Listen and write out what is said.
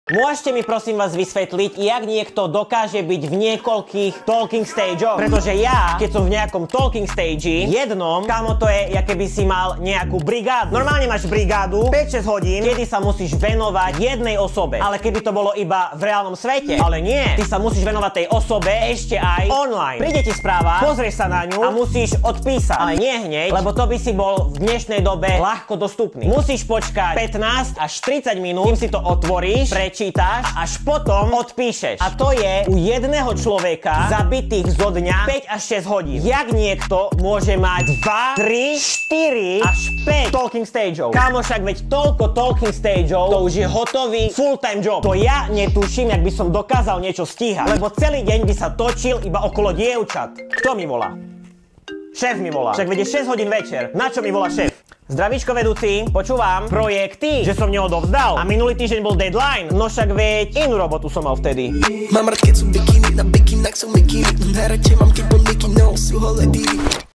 Môžete mi prosím vás vysvetliť, jak niekto dokáže byť v niekoľkých talking stageoch? Pretože ja, keď som v nejakom talking stage jednom, kámo, to je, jak keby si mal nejakú brigádu. Normálne máš brigádu 5-6 hodín, kedy sa musíš venovať jednej osobe. Ale keby to bolo iba v reálnom svete, ale nie, ty sa musíš venovať tej osobe ešte aj online. Príde ti správa, pozrieš sa na ňu a musíš odpísať. Ale nie hneď, lebo to by si bol v dnešnej dobe ľahko dostupný. Musíš počkať 15 až 30 minút, kým si to otvoríš, čítaš a až potom odpíšeš. A to je u jedného človeka zabitých zo dňa 5 až 6 hodín. Jak niekto môže mať 2, 3, 4 až 5 talking stageov? Kámo, však veď toľko talking stageov, to už je hotový full-time job. To ja netuším, jak by som dokázal niečo stíhať. Lebo celý deň by sa točil iba okolo dievčat. Kto mi volá? Šéf mi volá. Však veď je 6 hodín večer. Na čo mi volá šéf? Zdravíčko vedúci, počúvam, projekty, že som neodovzdal a minulý týždeň bol deadline, no však veď inú robotu som mal vtedy. Mám rád, keď sú bikiny, na bikinách sú mikiny, najradšej mám, keď po Nicky Nose sú holé divy.